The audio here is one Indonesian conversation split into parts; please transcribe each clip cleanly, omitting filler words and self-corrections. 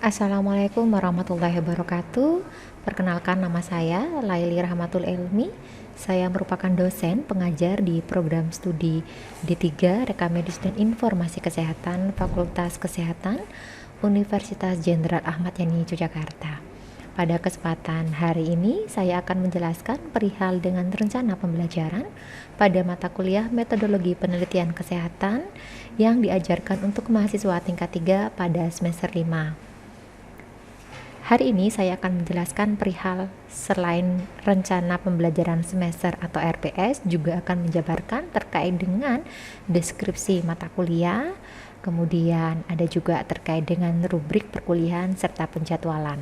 Assalamualaikum warahmatullahi wabarakatuh. Perkenalkan, nama saya Laili Rahmatul Elmi. Saya merupakan dosen pengajar di program studi D3 Reka Medis dan Informasi Kesehatan Fakultas Kesehatan Universitas Jenderal Ahmad Yani Yogyakarta. Pada kesempatan hari ini saya akan menjelaskan perihal dengan rencana pembelajaran pada mata kuliah Metodologi Penelitian Kesehatan yang diajarkan untuk mahasiswa tingkat 3 pada semester 5. Hari ini saya akan menjelaskan perihal selain rencana pembelajaran semester atau RPS, juga akan menjabarkan terkait dengan deskripsi mata kuliah, kemudian ada juga terkait dengan rubrik perkuliahan serta penjadwalan.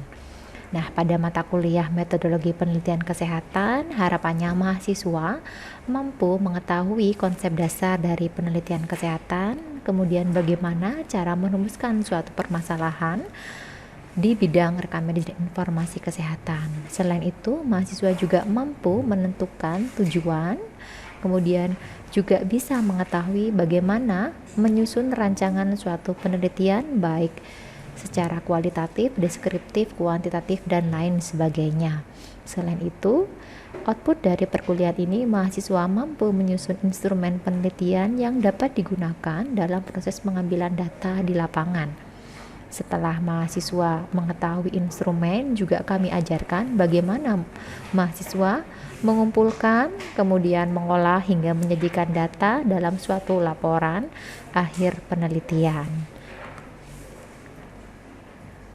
Nah, pada mata kuliah Metodologi Penelitian Kesehatan, harapannya mahasiswa mampu mengetahui konsep dasar dari penelitian kesehatan, kemudian bagaimana cara merumuskan suatu permasalahan di bidang rekam medis dan informasi kesehatan. Selain itu, mahasiswa juga mampu menentukan tujuan, kemudian juga bisa mengetahui bagaimana menyusun rancangan suatu penelitian baik secara kualitatif, deskriptif, kuantitatif, dan lain sebagainya. Selain itu, output dari perkuliahan ini mahasiswa mampu menyusun instrumen penelitian yang dapat digunakan dalam proses pengambilan data di lapangan. Setelah mahasiswa mengetahui instrumen, juga kami ajarkan bagaimana mahasiswa mengumpulkan, kemudian mengolah hingga menyajikan data dalam suatu laporan akhir penelitian.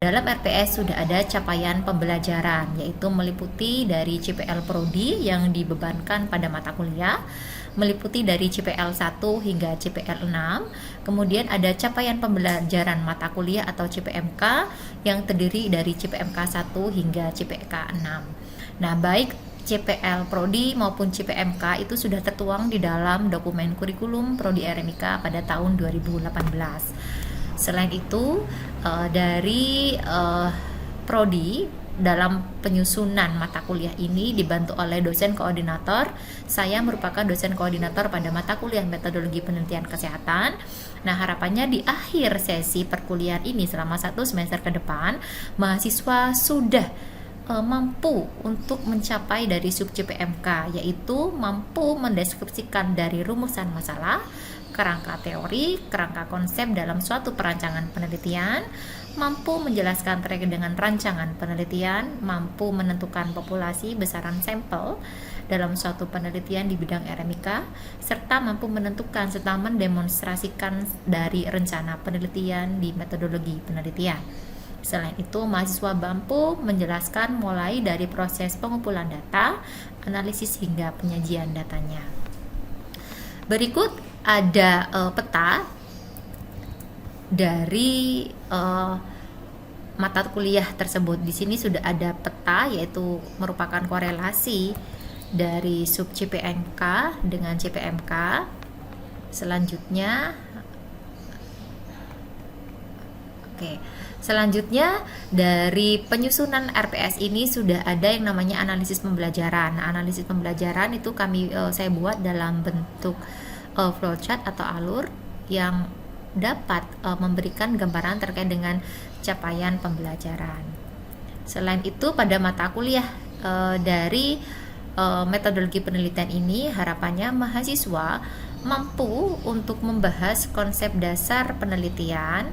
Dalam RPS sudah ada capaian pembelajaran, yaitu meliputi dari CPL Prodi yang dibebankan pada mata kuliah, meliputi dari CPL 1 hingga CPL 6, kemudian ada capaian pembelajaran mata kuliah atau CPMK yang terdiri dari CPMK 1 hingga CPMK 6. Nah, baik CPL Prodi maupun CPMK itu sudah tertuang di dalam dokumen kurikulum Prodi RMIK pada tahun 2018. Selain itu, dari Prodi dalam penyusunan mata kuliah ini dibantu oleh dosen koordinator. Saya merupakan dosen koordinator pada mata kuliah Metodologi Penelitian Kesehatan. Nah, harapannya di akhir sesi perkuliahan ini selama 1 semester ke depan, mahasiswa sudah mampu untuk mencapai dari sub CPMK, yaitu mampu mendeskripsikan dari rumusan masalah, kerangka teori, kerangka konsep dalam suatu perancangan penelitian, mampu menjelaskan terkait dengan rancangan penelitian, mampu menentukan populasi besaran sampel dalam suatu penelitian di bidang RMIK, serta mampu menentukan serta mendemonstrasikan dari rencana penelitian di metodologi penelitian. Selain itu, mahasiswa mampu menjelaskan mulai dari proses pengumpulan data, analisis hingga penyajian datanya. Berikut ada peta dari mata kuliah tersebut. Di sini sudah ada peta, yaitu merupakan korelasi dari sub CPMK dengan CPMK. Selanjutnya dari penyusunan RPS ini sudah ada yang namanya analisis pembelajaran. Nah, analisis pembelajaran itu saya buat dalam bentuk flowchart atau alur yang dapat memberikan gambaran terkait dengan capaian pembelajaran. Selain itu, pada mata kuliah dari metodologi penelitian ini, harapannya mahasiswa mampu untuk membahas konsep dasar penelitian,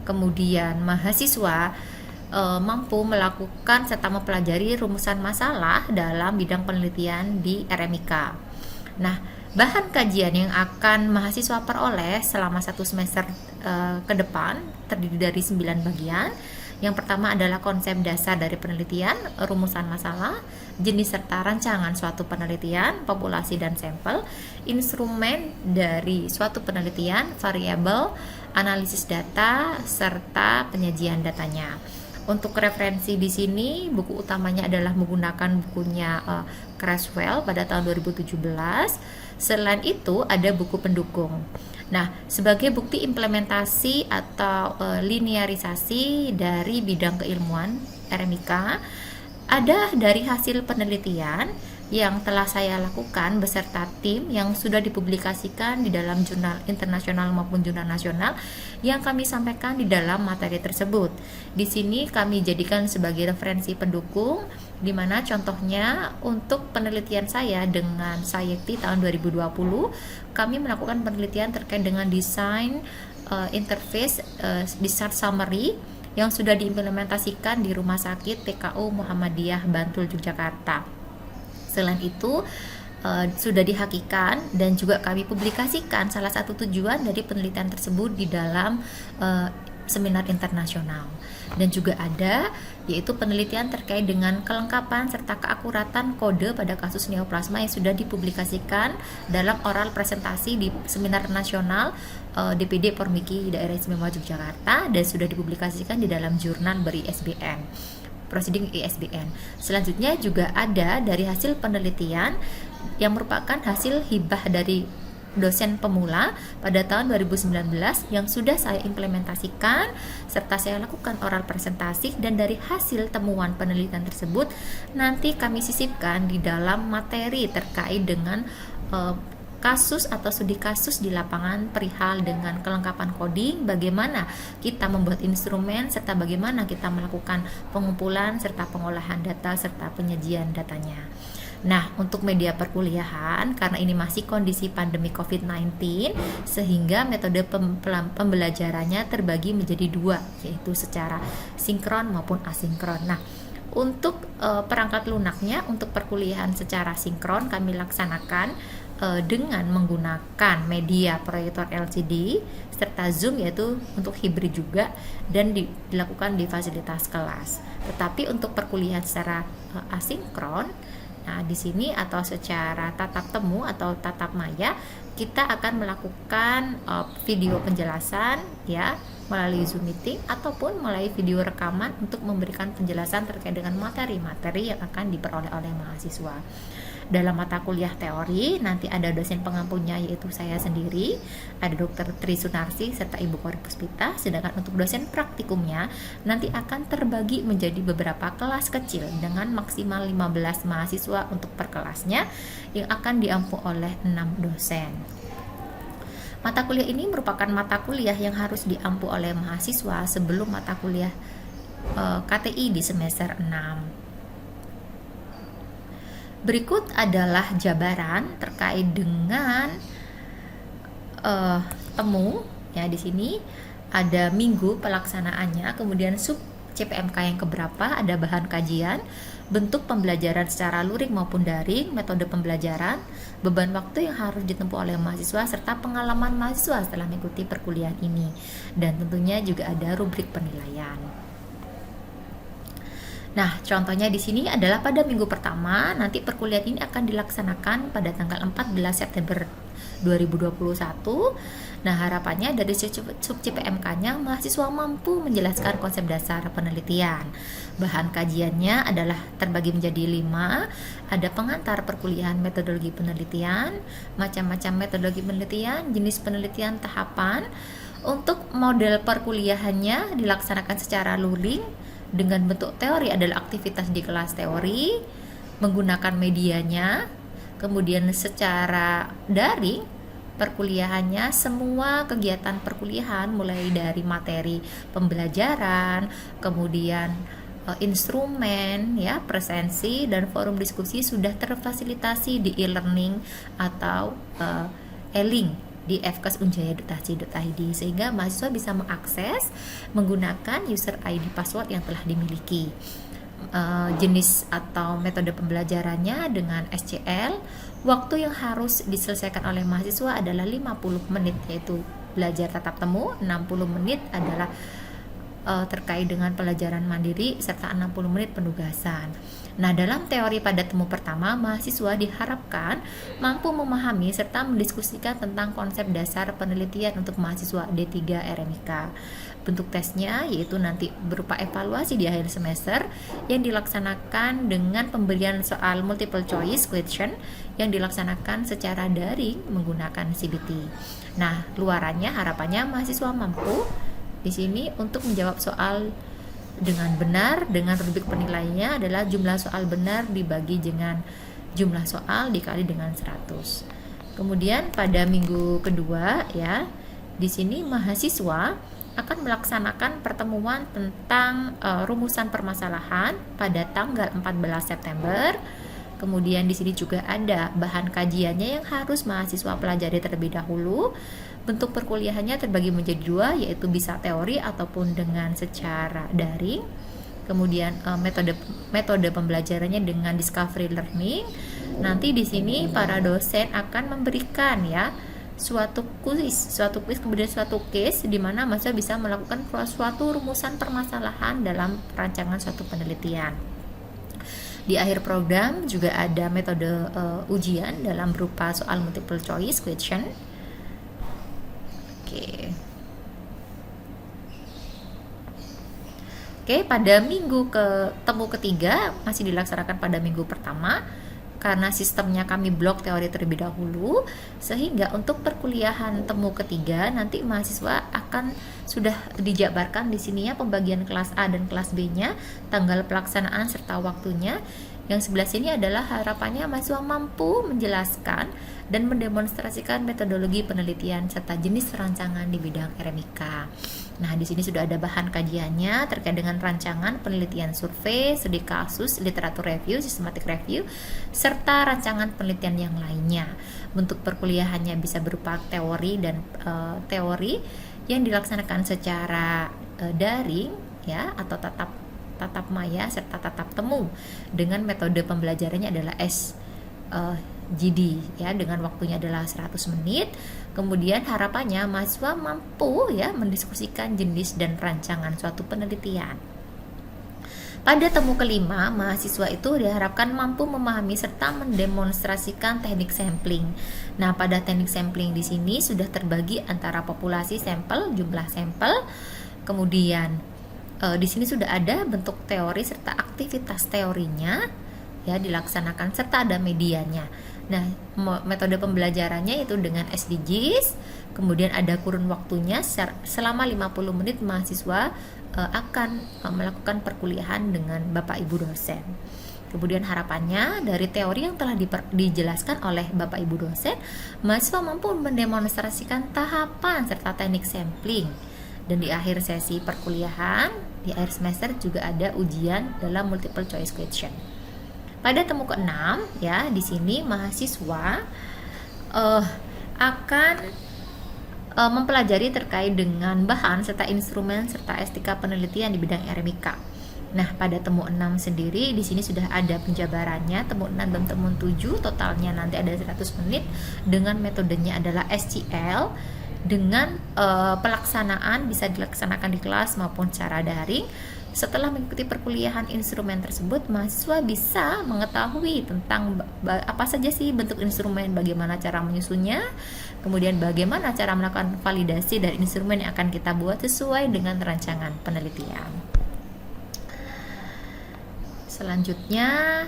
kemudian mahasiswa mampu melakukan serta mempelajari rumusan masalah dalam bidang penelitian di RMIK. Nah, bahan kajian yang akan mahasiswa peroleh selama 1 semester ke depan terdiri dari 9 bagian. Yang pertama adalah konsep dasar dari penelitian, rumusan masalah, jenis serta rancangan suatu penelitian, populasi dan sampel, instrumen dari suatu penelitian, variabel, analisis data, serta penyajian datanya. Untuk referensi di sini, buku utamanya adalah menggunakan bukunya Creswell pada tahun 2017. Selain itu, ada buku pendukung. Nah, sebagai bukti implementasi atau linearisasi dari bidang keilmuan RMIK, ada dari hasil penelitian yang telah saya lakukan beserta tim yang sudah dipublikasikan di dalam jurnal internasional maupun jurnal nasional yang kami sampaikan di dalam materi tersebut. Di sini kami jadikan sebagai referensi pendukung, di mana contohnya untuk penelitian saya dengan SCIECTI tahun 2020, kami melakukan penelitian terkait dengan desain interface design summary yang sudah diimplementasikan di Rumah Sakit TKU Muhammadiyah Bantul, Yogyakarta. Selain itu, sudah dihakikan dan juga kami publikasikan salah satu tujuan dari penelitian tersebut di dalam seminar internasional. Dan juga ada yaitu penelitian terkait dengan kelengkapan serta keakuratan kode pada kasus neoplasma yang sudah dipublikasikan dalam oral presentasi di seminar nasional DPD Pormiki Daerah Istimewa Yogyakarta dan sudah dipublikasikan di dalam jurnal ber-ISBN. Proceeding ISBN. Selanjutnya juga ada dari hasil penelitian yang merupakan hasil hibah dari dosen pemula pada tahun 2019 yang sudah saya implementasikan serta saya lakukan oral presentasi, dan dari hasil temuan penelitian tersebut nanti kami sisipkan di dalam materi terkait dengan kasus atau studi kasus di lapangan perihal dengan kelengkapan coding, bagaimana kita membuat instrumen, serta bagaimana kita melakukan pengumpulan serta pengolahan data serta penyajian datanya. Nah, untuk media perkuliahan, karena ini masih kondisi pandemi COVID-19, sehingga metode pembelajarannya terbagi menjadi dua, yaitu secara sinkron maupun asinkron. Nah, untuk perangkat lunaknya, untuk perkuliahan secara sinkron kami laksanakan dengan menggunakan media proyektor LCD serta Zoom, yaitu untuk hibrid juga, dan dilakukan di fasilitas kelas. Tetapi untuk perkuliahan secara asinkron, nah di sini atau secara tatap temu atau tatap maya, kita akan melakukan video penjelasan ya melalui Zoom meeting ataupun melalui video rekaman untuk memberikan penjelasan terkait dengan materi-materi yang akan diperoleh oleh mahasiswa. Dalam mata kuliah teori nanti ada dosen pengampunya yaitu saya sendiri, ada Dr. Tri Sunarsi serta Ibu Kori Puspita. Sedangkan untuk dosen praktikumnya nanti akan terbagi menjadi beberapa kelas kecil dengan maksimal 15 mahasiswa untuk per kelasnya yang akan diampu oleh 6 dosen. Mata kuliah ini merupakan mata kuliah yang harus diampu oleh mahasiswa sebelum mata kuliah KTI di semester 6. Berikut adalah jabaran terkait dengan temu ya. Di sini ada minggu pelaksanaannya, kemudian sub CPMK yang keberapa, ada bahan kajian, bentuk pembelajaran secara luring maupun daring, metode pembelajaran, beban waktu yang harus ditempuh oleh mahasiswa, serta pengalaman mahasiswa setelah mengikuti perkuliahan ini. Dan tentunya juga ada rubrik penilaian. Nah, contohnya di sini adalah pada minggu pertama nanti perkuliahan ini akan dilaksanakan pada tanggal 14 September 2021. Nah, harapannya dari sub CPMK-nya mahasiswa mampu menjelaskan konsep dasar penelitian. Bahan kajiannya adalah terbagi menjadi 5. Ada pengantar perkuliahan metodologi penelitian, macam-macam metodologi penelitian, jenis penelitian, tahapan. Untuk model perkuliahannya dilaksanakan secara luring dengan bentuk teori adalah aktivitas di kelas teori menggunakan medianya. Kemudian secara daring perkuliahannya semua kegiatan perkuliahan mulai dari materi pembelajaran, kemudian instrumen ya, presensi dan forum diskusi sudah terfasilitasi di e-learning atau e-link di fkas.unjaya.ac.id, sehingga mahasiswa bisa mengakses menggunakan user ID password yang telah dimiliki. Jenis atau metode pembelajarannya dengan SCL. Waktu yang harus diselesaikan oleh mahasiswa adalah 50 menit, yaitu belajar tatap temu, 60 menit adalah terkait dengan pelajaran mandiri, serta 60 menit penugasan. Nah, dalam teori pada temu pertama, mahasiswa diharapkan mampu memahami serta mendiskusikan tentang konsep dasar penelitian untuk mahasiswa D3 RMIK. Bentuk tesnya yaitu nanti berupa evaluasi di akhir semester yang dilaksanakan dengan pemberian soal multiple choice question yang dilaksanakan secara daring menggunakan CBT. Nah, luarannya harapannya mahasiswa mampu di sini untuk menjawab soal dengan benar, dengan rubrik penilaiannya adalah jumlah soal benar dibagi dengan jumlah soal dikali dengan 100. Kemudian pada minggu kedua ya, di sini mahasiswa akan melaksanakan pertemuan tentang rumusan permasalahan pada tanggal 14 September. Kemudian di sini juga ada bahan kajiannya yang harus mahasiswa pelajari terlebih dahulu. Bentuk perkuliahannya terbagi menjadi dua, yaitu bisa teori ataupun dengan secara daring. Kemudian metode pembelajarannya dengan discovery learning. Nanti di sini para dosen akan memberikan ya suatu kuis kemudian suatu case di mana mahasiswa bisa melakukan suatu rumusan permasalahan dalam rancangan suatu penelitian. Di akhir program juga ada metode ujian dalam berupa soal multiple choice question. Oke, pada minggu ketemu ketiga masih dilaksanakan pada minggu pertama. Karena sistemnya kami blok teori terlebih dahulu, sehingga untuk perkuliahan temu ketiga nanti mahasiswa akan sudah dijabarkan di sini ya pembagian kelas A dan kelas B-nya, tanggal pelaksanaan serta waktunya. Yang sebelah sini adalah harapannya mahasiswa mampu menjelaskan dan mendemonstrasikan metodologi penelitian serta jenis rancangan di bidang RMIK. Nah, di sini sudah ada bahan kajiannya terkait dengan rancangan penelitian survei, studi kasus, literatur review, systematic review, serta rancangan penelitian yang lainnya. Bentuk perkuliahannya bisa berupa teori dan teori yang dilaksanakan secara daring ya atau tatap maya serta tatap temu dengan metode pembelajarannya adalah SGD ya, dengan waktunya adalah 100 menit. Kemudian harapannya mahasiswa mampu ya mendiskusikan jenis dan rancangan suatu penelitian. Pada temu kelima, mahasiswa itu diharapkan mampu memahami serta mendemonstrasikan teknik sampling. Nah, pada teknik sampling di sini sudah terbagi antara populasi sampel, jumlah sampel, kemudian di sini sudah ada bentuk teori serta aktivitas teorinya ya dilaksanakan serta ada medianya. Nah, metode pembelajarannya itu dengan SDGs, kemudian ada kurun waktunya selama 50 menit mahasiswa akan melakukan perkuliahan dengan Bapak Ibu dosen. Kemudian harapannya dari teori yang telah dijelaskan oleh Bapak Ibu dosen, mahasiswa mampu mendemonstrasikan tahapan serta teknik sampling. Dan di akhir sesi perkuliahan, di akhir semester juga ada ujian dalam multiple choice question. Pada temu ke-6 ya, di sini mahasiswa akan mempelajari terkait dengan bahan serta instrumen serta estetika penelitian di bidang RMIK. Nah, pada temu 6 sendiri di sini sudah ada penjabarannya. Temu 6 dan temu 7 totalnya nanti ada 100 menit dengan metodenya adalah SCL dengan pelaksanaan bisa dilaksanakan di kelas maupun secara daring. Setelah mengikuti perkuliahan instrumen tersebut, mahasiswa bisa mengetahui tentang apa saja sih bentuk instrumen, bagaimana cara menyusunnya, kemudian bagaimana cara melakukan validasi dari instrumen yang akan kita buat sesuai dengan rancangan penelitian. Selanjutnya,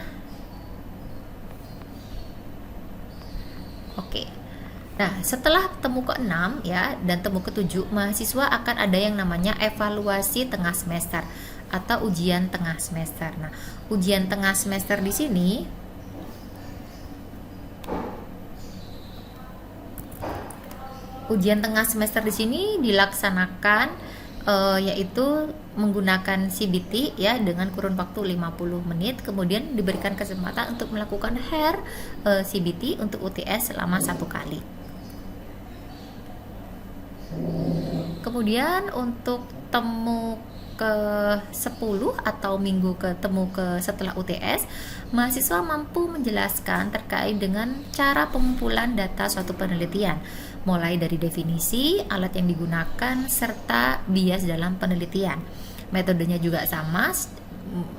Nah, setelah temu ke-6 ya dan temu ke-7, mahasiswa akan ada yang namanya evaluasi tengah semester atau ujian tengah semester. Nah, ujian tengah semester di sini dilaksanakan yaitu menggunakan CBT ya dengan kurun waktu 50 menit, kemudian diberikan kesempatan untuk melakukan CBT untuk UTS selama 1 kali. Kemudian untuk temu ke-10 atau minggu ketemu setelah UTS, mahasiswa mampu menjelaskan terkait dengan cara pengumpulan data suatu penelitian, mulai dari definisi, alat yang digunakan, serta bias dalam penelitian. Metodenya juga sama,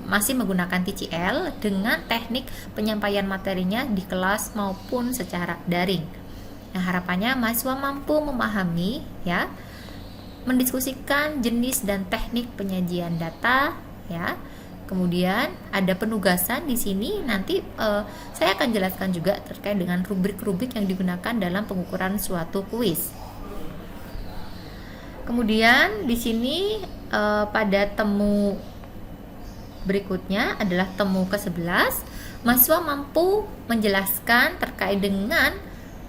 masih menggunakan TCL dengan teknik penyampaian materinya di kelas maupun secara daring. Nah, harapannya mahasiswa mampu memahami ya, mendiskusikan jenis dan teknik penyajian data ya. Kemudian ada penugasan di sini, nanti saya akan jelaskan juga terkait dengan rubrik-rubrik yang digunakan dalam pengukuran suatu kuis. Kemudian di sini pada temu Berikutnya adalah temu ke-11, mahasiswa mampu menjelaskan terkait dengan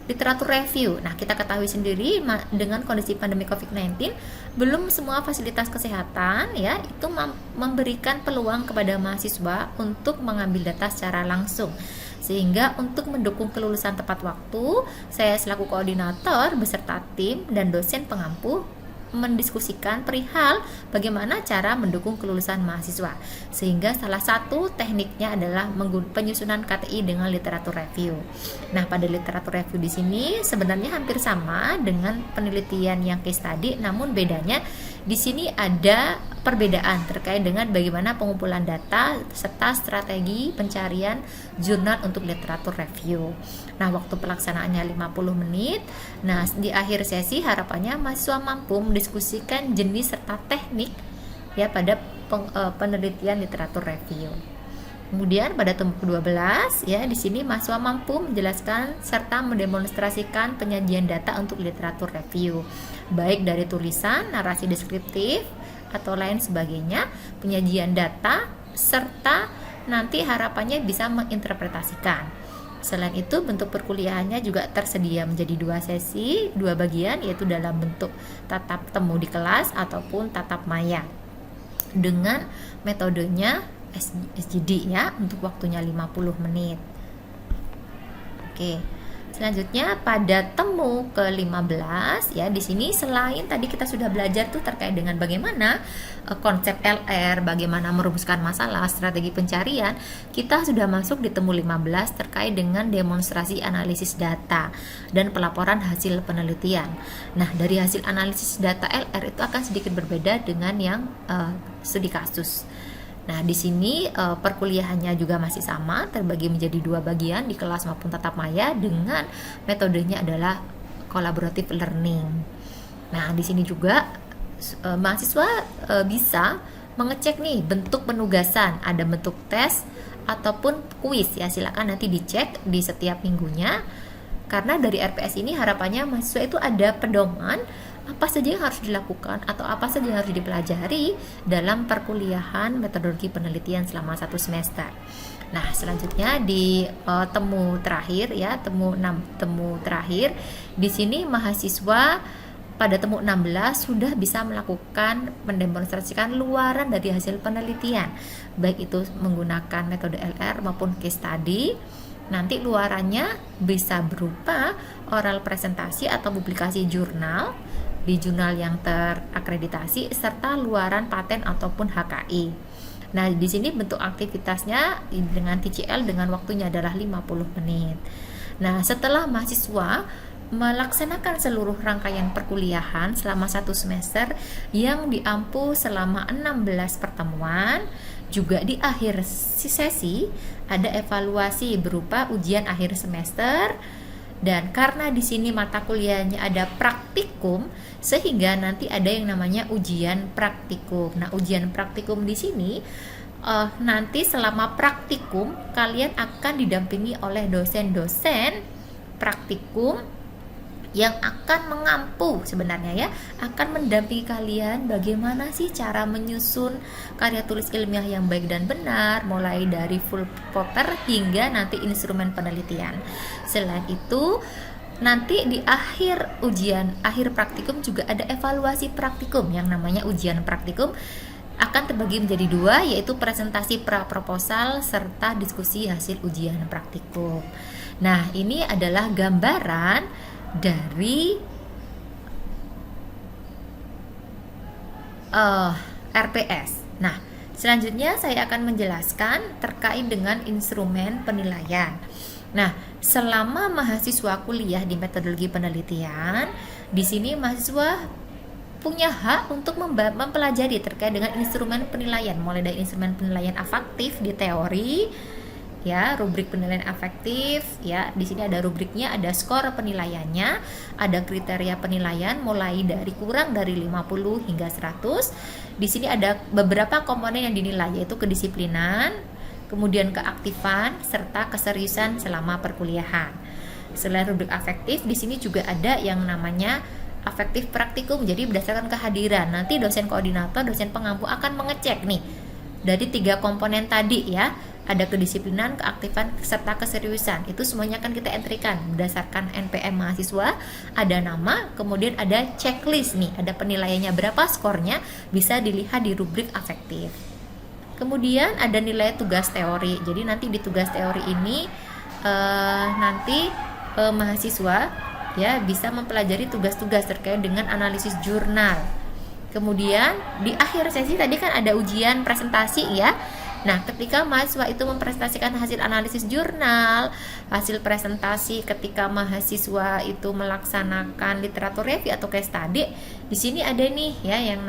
literatur review. Nah, kita ketahui sendiri dengan kondisi pandemi COVID-19, belum semua fasilitas kesehatan ya itu memberikan peluang kepada mahasiswa untuk mengambil data secara langsung. Sehingga untuk mendukung kelulusan tepat waktu, saya selaku koordinator beserta tim dan dosen pengampu mendiskusikan perihal bagaimana cara mendukung kelulusan mahasiswa. Sehingga salah satu tekniknya adalah penyusunan KTI dengan literatur review. Nah, pada literatur review di sini sebenarnya hampir sama dengan penelitian yang case study, namun bedanya di sini ada perbedaan terkait dengan bagaimana pengumpulan data serta strategi pencarian jurnal untuk literatur review. Nah, waktu pelaksanaannya 50 menit. Nah, di akhir sesi harapannya mahasiswa mampu mendiskusikan jenis serta teknik ya pada penelitian literatur review. Kemudian pada temu ke-12 ya, di sini mahasiswa mampu menjelaskan serta mendemonstrasikan penyajian data untuk literatur review, baik dari tulisan, narasi deskriptif atau lain sebagainya, penyajian data serta nanti harapannya bisa menginterpretasikan. Selain itu, bentuk perkuliahannya juga tersedia menjadi 2 sesi, 2 bagian, yaitu dalam bentuk tatap temu di kelas ataupun tatap maya dengan metodenya SGD ya, untuk waktunya 50 menit. Oke. Selanjutnya pada temu ke-15 ya, di sini selain tadi kita sudah belajar tuh terkait dengan bagaimana konsep LR, bagaimana merumuskan masalah, strategi pencarian, kita sudah masuk di temu 15 terkait dengan demonstrasi analisis data dan pelaporan hasil penelitian. Nah, dari hasil analisis data LR itu akan sedikit berbeda dengan yang studi kasus. Nah, di sini perkuliahannya juga masih sama, terbagi menjadi 2 bagian di kelas maupun tatap maya dengan metodenya adalah collaborative learning. Nah, di sini juga mahasiswa bisa mengecek nih bentuk penugasan, ada bentuk tes ataupun kuis ya, silakan nanti dicek di setiap minggunya. Karena dari RPS ini harapannya mahasiswa itu ada pedoman apa saja yang harus dilakukan atau apa saja yang harus dipelajari dalam perkuliahan metodologi penelitian selama 1 semester. Nah, selanjutnya di temu terakhir ya, temu terakhir di sini mahasiswa pada temu 16 sudah bisa melakukan mendemonstrasikan luaran dari hasil penelitian, baik itu menggunakan metode LR maupun case study. Nanti luarannya bisa berupa oral presentasi atau publikasi jurnal di jurnal yang terakreditasi serta luaran paten ataupun HKI. Nah, di sini bentuk aktivitasnya dengan TCL dengan waktunya adalah 50 menit. Nah, setelah mahasiswa melaksanakan seluruh rangkaian perkuliahan selama 1 semester yang diampu selama 16 pertemuan, juga di akhir sesi ada evaluasi berupa ujian akhir semester. Dan karena di sini mata kuliahnya ada praktikum, sehingga nanti ada yang namanya ujian praktikum. Nah, ujian praktikum di sini nanti selama praktikum kalian akan didampingi oleh dosen-dosen praktikum yang akan mengampu sebenarnya ya, akan mendampingi kalian bagaimana sih cara menyusun karya tulis ilmiah yang baik dan benar, mulai dari full paper hingga nanti instrumen penelitian. Selain itu, nanti di akhir ujian akhir praktikum juga ada evaluasi praktikum yang namanya ujian praktikum, akan terbagi menjadi 2, yaitu presentasi pra-proposal serta diskusi hasil ujian praktikum. Nah, ini adalah gambaran dari RPS. Nah, selanjutnya saya akan menjelaskan terkait dengan instrumen penilaian. Nah, selama mahasiswa kuliah di metodologi penelitian, di sini mahasiswa punya hak untuk mempelajari terkait dengan instrumen penilaian, mulai dari instrumen penilaian afektif di teori ya, rubrik penilaian afektif ya. Di sini ada rubriknya, ada skor penilaiannya, ada kriteria penilaian mulai dari kurang dari 50 hingga 100. Di sini ada beberapa komponen yang dinilai, yaitu kedisiplinan, kemudian keaktifan serta keseriusan selama perkuliahan. Selain rubrik afektif, di sini juga ada yang namanya afektif praktikum. Jadi berdasarkan kehadiran, nanti dosen koordinator, dosen pengampu akan mengecek nih dari 3 komponen tadi ya. Ada kedisiplinan, keaktifan, serta keseriusan. Itu semuanya akan kita entrykan berdasarkan NPM mahasiswa. Ada nama, kemudian ada checklist nih, ada penilaiannya berapa skornya, bisa dilihat di rubrik afektif. Kemudian ada nilai tugas teori. Jadi nanti di tugas teori ini nanti mahasiswa ya bisa mempelajari tugas-tugas terkait dengan analisis jurnal. Kemudian di akhir sesi tadi kan ada ujian presentasi ya. Nah, ketika mahasiswa itu mempresentasikan hasil analisis jurnal, hasil presentasi ketika mahasiswa itu melaksanakan literatur review atau case study, di sini ada nih ya yang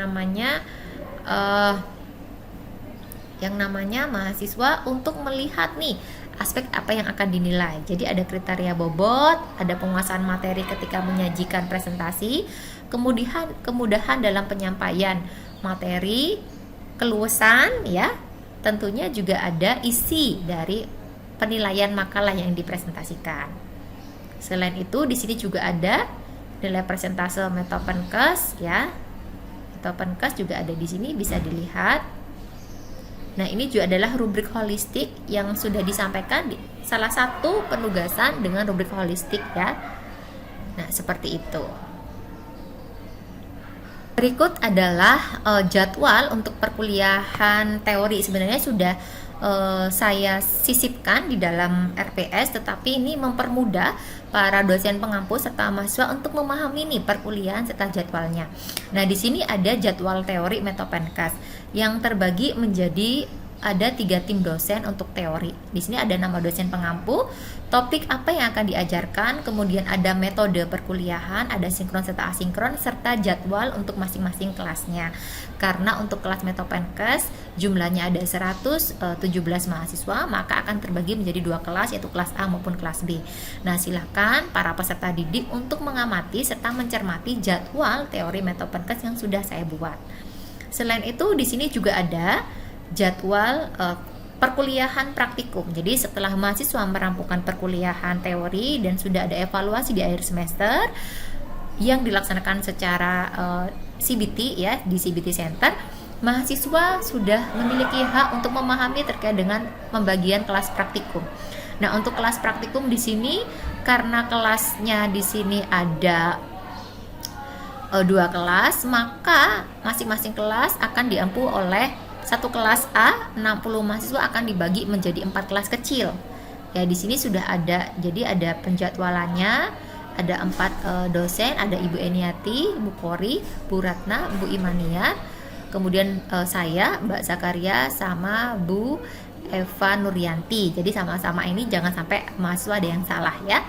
namanya mahasiswa untuk melihat nih aspek apa yang akan dinilai. Jadi ada kriteria bobot, ada penguasaan materi ketika menyajikan presentasi, kemudahan dalam penyampaian materi, keluasan ya. Tentunya juga ada isi dari penilaian makalah yang dipresentasikan. Selain itu di sini juga ada nilai persentase Metopenkes ya. Metopenkes juga ada di sini, bisa dilihat. Nah, ini juga adalah rubrik holistik yang sudah disampaikan di salah satu penugasan dengan rubrik holistik ya. Nah, seperti itu. Berikut adalah jadwal untuk perkuliahan teori. Sebenarnya sudah saya sisipkan di dalam RPS, tetapi ini mempermudah para dosen pengampu serta mahasiswa untuk memahami nih perkuliahan serta jadwalnya. Nah, di sini ada jadwal teori Metopenkes yang terbagi menjadi ada 3 tim dosen untuk teori. Di sini ada nama dosen pengampu, topik apa yang akan diajarkan, kemudian ada metode perkuliahan, ada sinkron serta asinkron, serta jadwal untuk masing-masing kelasnya. Karena untuk kelas Metopenkes jumlahnya ada 117 mahasiswa, maka akan terbagi menjadi 2 kelas, yaitu kelas A maupun kelas B. Nah, silakan para peserta didik untuk mengamati serta mencermati jadwal teori Metopenkes yang sudah saya buat. Selain itu, di sini juga ada jadwal perkuliahan praktikum. Jadi setelah mahasiswa merampungkan perkuliahan teori dan sudah ada evaluasi di akhir semester yang dilaksanakan secara CBT ya, di CBT Center, mahasiswa sudah memiliki hak untuk memahami terkait dengan pembagian kelas praktikum. Nah, untuk kelas praktikum di sini karena kelasnya di sini ada 2 kelas, maka masing-masing kelas akan diampu oleh satu kelas A, 60 mahasiswa akan dibagi menjadi 4 kelas kecil. Ya, di sini sudah ada, jadi ada penjadwalannya, ada 4 dosen, ada Ibu Eniati, Bu Kori, Bu Ratna, Bu Imania, kemudian saya, Mbak Zakaria, sama Bu Eva Nuryanti. Jadi sama-sama ini jangan sampai mahasiswa ada yang salah ya.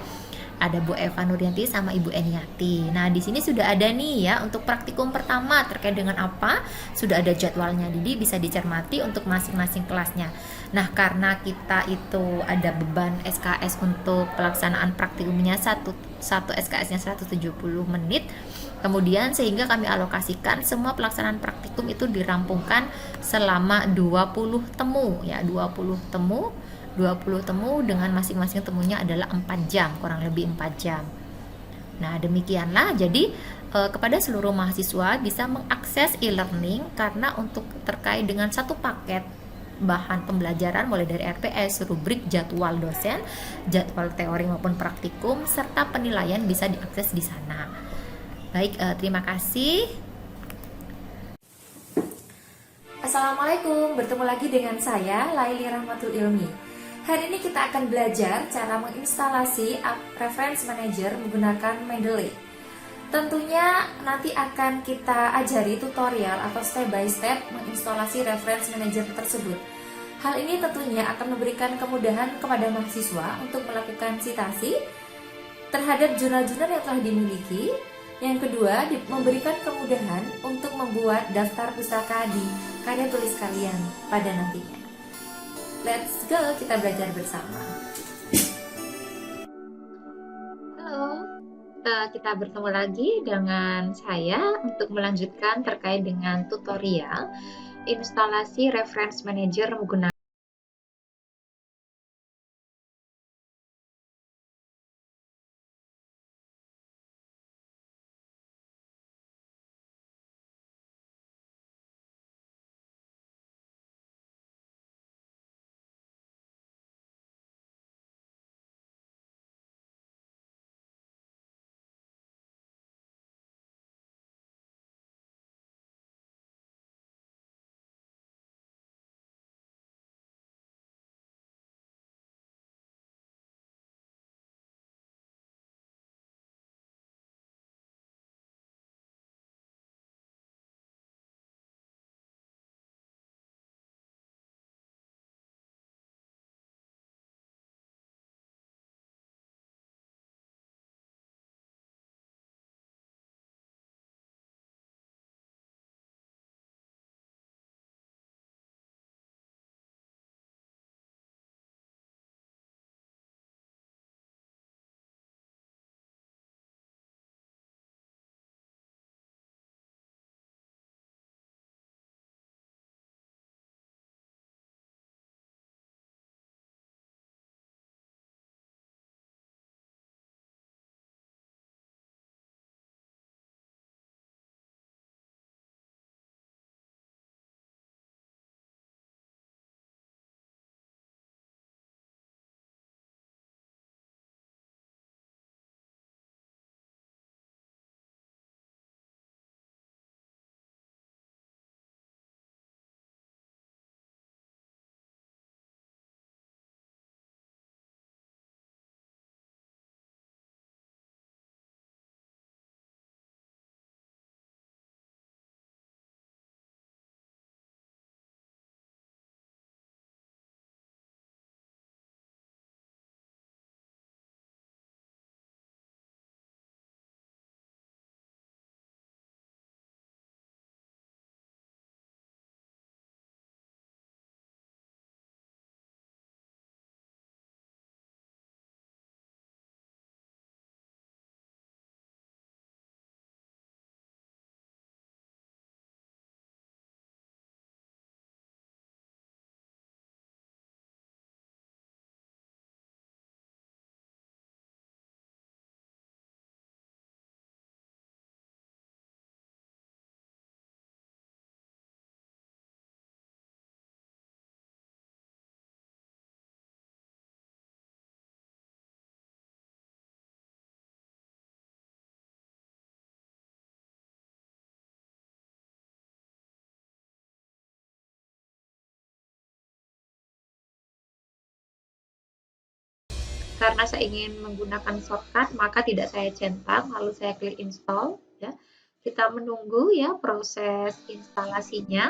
Ada Bu Eva Nuryanti sama Ibu Eniati. Nah, di sini sudah ada nih ya untuk praktikum pertama terkait dengan apa, sudah ada jadwalnya. Jadi bisa dicermati untuk masing-masing kelasnya. Nah, karena kita itu ada beban SKS untuk pelaksanaan praktikumnya satu SKS-nya 170 menit. Kemudian sehingga kami alokasikan semua pelaksanaan praktikum itu dirampungkan selama 20 temu ya, 20 temu dengan masing-masing temunya adalah 4 jam, kurang lebih 4 jam. Nah, demikianlah. Jadi kepada seluruh mahasiswa bisa mengakses e-learning karena untuk terkait dengan satu paket bahan pembelajaran mulai dari RPS, rubrik, jadwal dosen, jadwal teori maupun praktikum, serta penilaian bisa diakses di sana. Baik, terima kasih. Assalamualaikum, bertemu lagi dengan saya Laili Rahmatul Ilmi. Hari ini kita akan belajar cara menginstalasi Reference Manager menggunakan Mendeley. Tentunya nanti akan kita ajari tutorial atau step by step menginstalasi Reference Manager tersebut. Hal ini tentunya akan memberikan kemudahan kepada mahasiswa untuk melakukan citasi terhadap jurnal-jurnal yang telah dimiliki. Yang kedua, memberikan kemudahan untuk membuat daftar pustaka di karya tulis kalian pada nantinya. Let's go, kita belajar bersama. Halo, kita bertemu lagi dengan saya untuk melanjutkan terkait dengan tutorial instalasi Reference Manager menggunakan karena saya ingin menggunakan shortcut, maka tidak saya centang, lalu saya klik install. Ya. Kita menunggu ya proses instalasinya.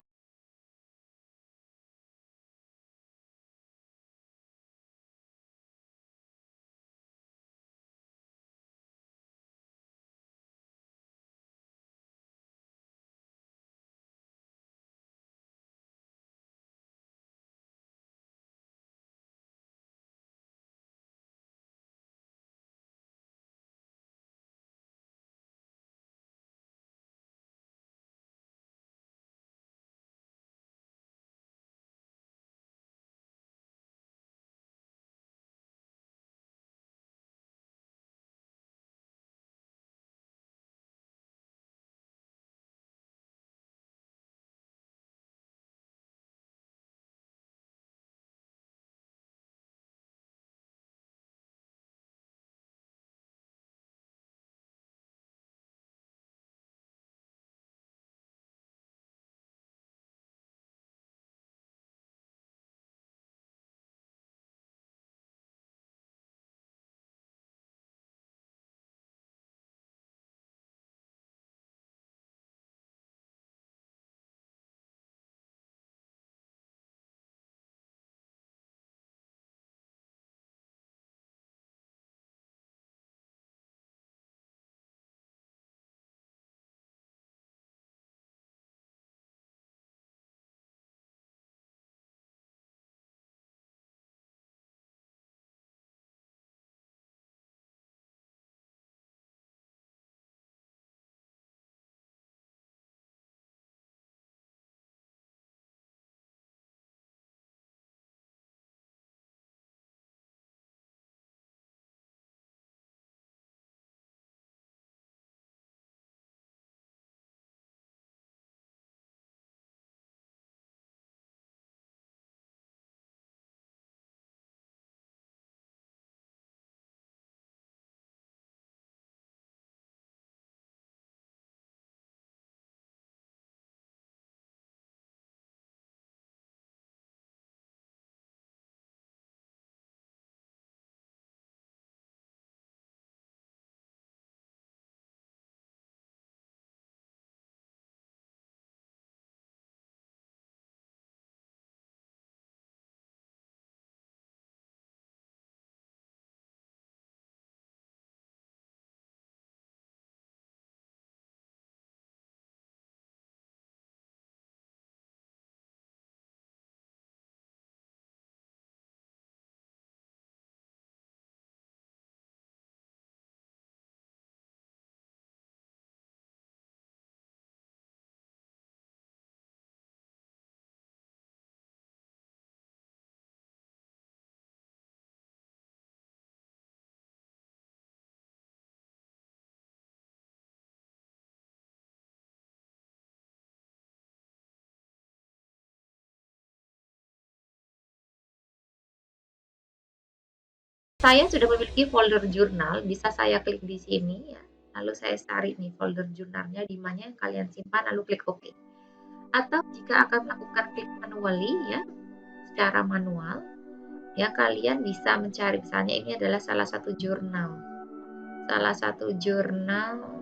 Saya sudah memiliki folder jurnal, bisa saya klik di sini ya. Lalu saya cari nih folder jurnalnya di mana yang kalian simpan, lalu klik OK. Atau jika akan melakukan klik manually ya, secara manual, ya kalian bisa mencari misalnya ini adalah salah satu jurnal. Salah satu jurnal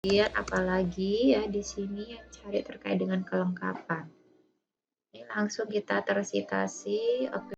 Kemudian apalagi ya di sini yang cari terkait dengan kelengkapan. Ini langsung kita tersitasi. Oke.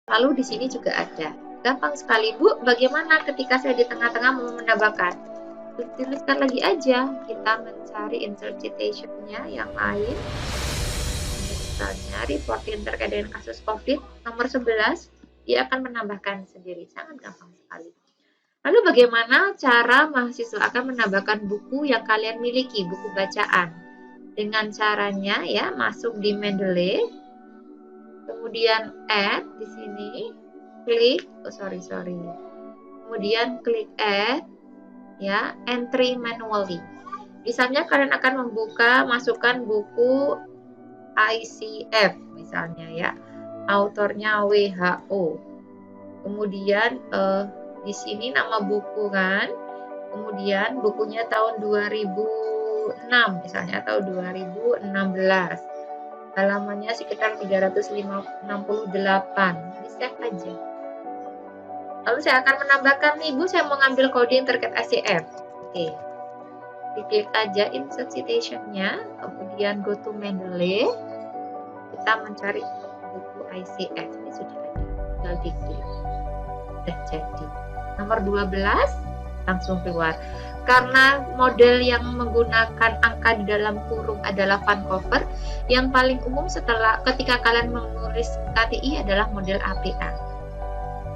Lalu di sini juga ada. Gampang sekali, Bu. Bagaimana ketika saya di tengah-tengah mau menambahkan? Tuliskan lagi aja. Kita mencari insert citation-nya yang lain. Misalnya reporting terkait dengan kasus COVID nomor 11, dia akan menambahkan sendiri. Sangat gampang sekali. Lalu bagaimana cara mahasiswa akan menambahkan buku yang kalian miliki, buku bacaan? Dengan caranya ya, masuk di Mendeley, kemudian add di sini, klik, kemudian klik add, ya, entry manually. Misalnya kalian akan membuka, masukkan buku ICF misalnya ya, autornya WHO. Kemudian di sini nama buku kan, kemudian bukunya tahun 2006 misalnya atau 2016. Halamannya sekitar 368. Di save aja. Lalu saya akan menambahkan nih, Bu, saya mau ngambil coding terkait ICF. Oke. Diklik aja insert citation-nya, kemudian go to Mendeley. Kita mencari buku ICF. Ini sudah ada. Tinggal diklik. Sudah jadi. Nomor 12 langsung keluar. Karena model yang menggunakan angka di dalam kurung adalah Vancouver, yang paling umum ketika kalian menulis KTI adalah model APA.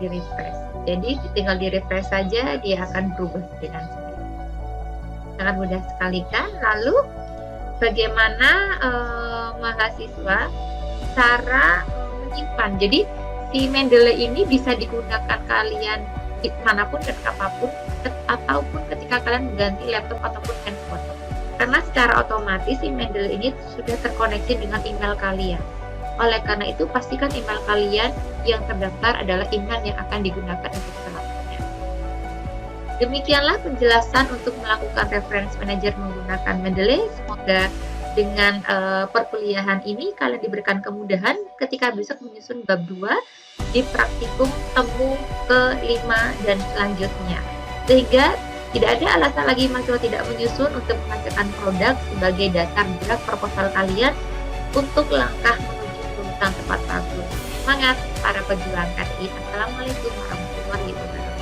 Di refresh. Jadi tinggal di refresh saja, dia akan berubah dengan sendiri. Sangat mudah sekali kan? Lalu bagaimana mahasiswa cara menyimpan. Jadi si Mendeley ini bisa digunakan kalian di manapun dan kapanpun, ataupun ketika kalian mengganti laptop ataupun handphone. Karena secara otomatis si Mendeley ini sudah terkoneksi dengan email kalian. Oleh karena itu, pastikan email kalian yang terdaftar adalah email yang akan digunakan untuk selanjutnya. Demikianlah penjelasan untuk melakukan reference manager menggunakan Mendeley. Semoga dengan perkuliahan ini kalian diberikan kemudahan ketika besok menyusun bab 2 di praktikum temu ke-5 dan selanjutnya. Sehingga tidak ada alasan lagi mahasiswa tidak menyusun untuk menghasilkan produk sebagai dasar draft proposal kalian untuk langkah menuju lulusan tepat waktu. Semangat para pejuang KTI. Assalamualaikum warahmatullahi wabarakatuh.